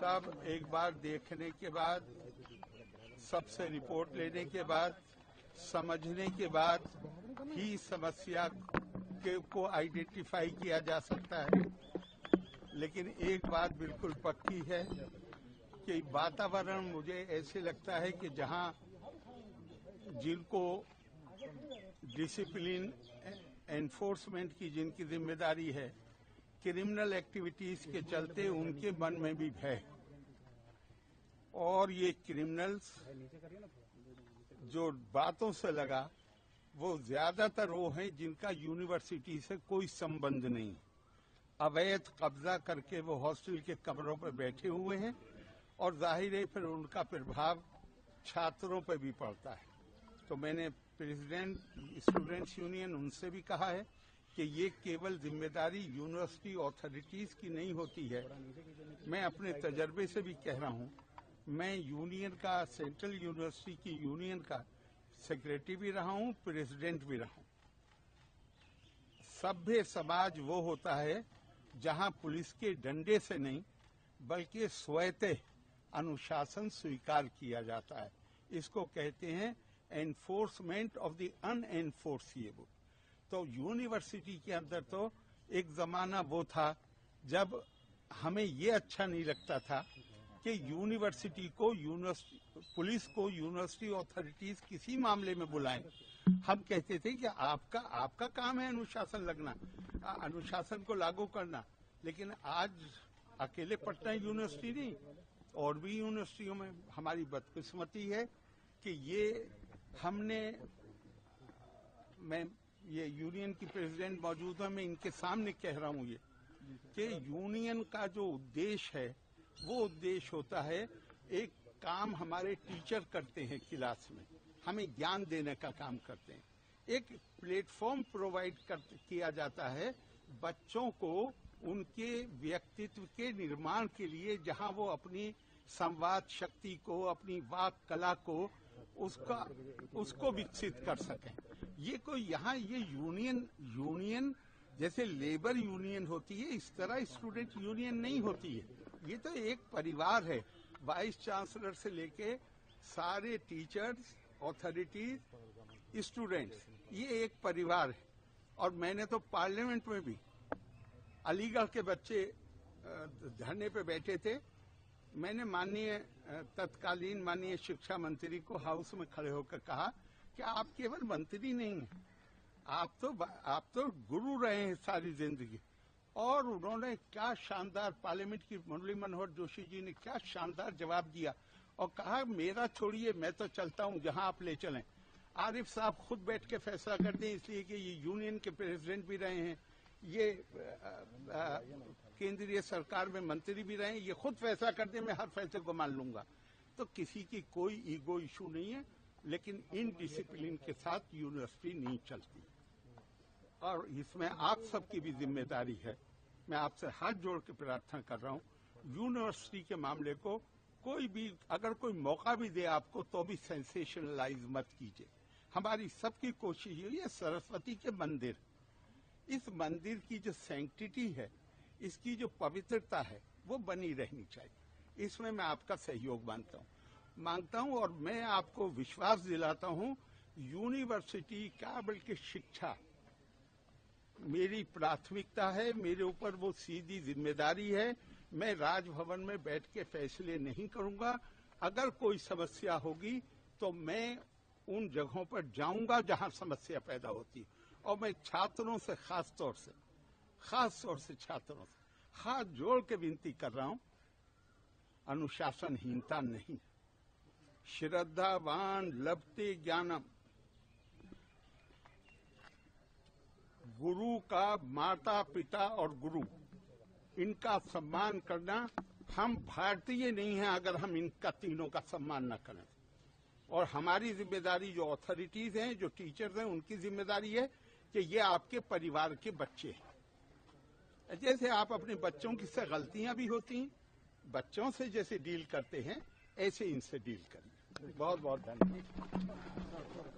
साहब, एक बार देखने के बाद, सबसे रिपोर्ट लेने के बाद, समझने के बाद ही समस्या को आइडेंटिफाई किया जा सकता है। लेकिन एक बात बिल्कुल पक्की है कि वातावरण मुझे ऐसे लगता है कि जहां जिनको डिसिप्लिन एनफोर्समेंट की जिनकी जिम्मेदारी है, क्रिमिनल एक्टिविटीज के चलते उनके मन में भी भय, और ये क्रिमिनल्स जो बातों से लगा वो ज्यादातर वो हैं जिनका यूनिवर्सिटी से कोई संबंध नहीं। अवैध कब्जा करके वो हॉस्टल के कमरों पर बैठे हुए हैं और जाहिर है फिर उनका प्रभाव छात्रों पर भी पड़ता है। तो मैंने प्रेसिडेंट स्टूडेंट्स यूनियन उनसे भी कहा है कि ये केवल जिम्मेदारी यूनिवर्सिटी अथॉरिटीज की नहीं होती है। मैं अपने तजर्बे से भी कह रहा हूँ, मैं यूनियन का, सेंट्रल यूनिवर्सिटी की यूनियन का सेक्रेटरी भी रहा हूँ, प्रेसिडेंट भी रहा हूँ। सभ्य समाज वो होता है जहाँ पुलिस के डंडे से नहीं बल्कि स्वतः अनुशासन स्वीकार किया जाता है। इसको कहते हैं एनफोर्समेंट ऑफ द अनएनफोर्सिएबल। तो यूनिवर्सिटी के अंदर तो एक जमाना वो था जब हमें ये अच्छा नहीं लगता था कि यूनिवर्सिटी को, पुलिस को यूनिवर्सिटी अथॉरिटीज किसी मामले में बुलाएं। हम कहते थे कि आपका काम है अनुशासन लगना, अनुशासन को लागू करना। लेकिन आज अकेले पटना यूनिवर्सिटी नहीं, और भी यूनिवर्सिटियों में हमारी बदकिस्मती है कि मैं ये यूनियन की प्रेसिडेंट मौजूद है, मैं इनके सामने कह रहा हूँ ये कि यूनियन का जो उद्देश्य है वो उद्देश्य होता है, एक काम हमारे टीचर करते हैं क्लास में, हमें ज्ञान देने का काम करते हैं। एक प्लेटफॉर्म प्रोवाइड किया जाता है बच्चों को उनके व्यक्तित्व के निर्माण के लिए, जहां वो अपनी संवाद शक्ति को, अपनी वाक कला को, उसको विकसित कर सकें। ये कोई यहाँ ये यूनियन जैसे लेबर यूनियन होती है, इस तरह स्टूडेंट यूनियन नहीं होती है। ये तो एक परिवार है, वाइस चांसलर से लेके सारे टीचर्स, अथॉरिटीज, स्टूडेंट्स, ये एक परिवार है। और मैंने तो पार्लियामेंट में भी अलीगढ़ के बच्चे धरने पे बैठे थे, मैंने तत्कालीन माननीय शिक्षा मंत्री को हाउस में खड़े होकर कहा कि आप केवल मंत्री नहीं हैं, आप तो गुरु रहे हैं सारी जिंदगी। और उन्होंने क्या शानदार, पार्लियामेंट की मुरली मनोहर जोशी जी ने क्या शानदार जवाब दिया और कहा, मेरा छोड़िए, मैं तो चलता हूं जहां आप ले चलें। आरिफ साहब खुद बैठ के फैसला करते हैं, इसलिए कि ये यूनियन के प्रेसिडेंट भी रहे हैं, ये केंद्रीय सरकार में मंत्री भी रहे हैं, ये खुद फैसला करते हैं, मैं हर फैसले को मान लूंगा। तो किसी की कोई ईगो इशू नहीं है, लेकिन इन डिसिप्लिन के साथ यूनिवर्सिटी नहीं चलती और इसमें आप सबकी भी जिम्मेदारी है। मैं आपसे हाथ जोड़ के प्रार्थना कर रहा हूं, यूनिवर्सिटी के मामले को कोई भी अगर कोई मौका भी दे आपको, तो भी सेंसेशनलाइज मत कीजिए। हमारी सबकी कोशिश ये सरस्वती के मंदिर, इस मंदिर की जो सैंक्टिटी है, इसकी जो पवित्रता है, वो बनी रहनी चाहिए। इसमें मैं आपका सहयोग मांगता हूं और मैं आपको विश्वास दिलाता हूं, यूनिवर्सिटी का बल्कि शिक्षा मेरी प्राथमिकता है, मेरे ऊपर वो सीधी जिम्मेदारी है। मैं राजभवन में बैठ के फैसले नहीं करूंगा। अगर कोई समस्या होगी तो मैं उन जगहों पर जाऊंगा जहां समस्या पैदा होती है, और मैं छात्रों से खास तौर से छात्रों से हाथ जोड़ के विनती कर रहा हूं, अनुशासनहीनता नहीं, श्रद्धावान लभते ज्ञानम, गुरु का, माता पिता और गुरु, इनका सम्मान करना। हम भारतीय नहीं हैं अगर हम इनका तीनों का सम्मान न करें। और हमारी जिम्मेदारी, जो अथॉरिटीज हैं, जो टीचर्स हैं, उनकी जिम्मेदारी है कि ये आपके परिवार के बच्चे हैं। जैसे आप अपने बच्चों की से गलतियां भी होती हैं, बच्चों से जैसे डील करते हैं, ऐसे इनसे डील करिए। बहुत बहुत धन्यवाद।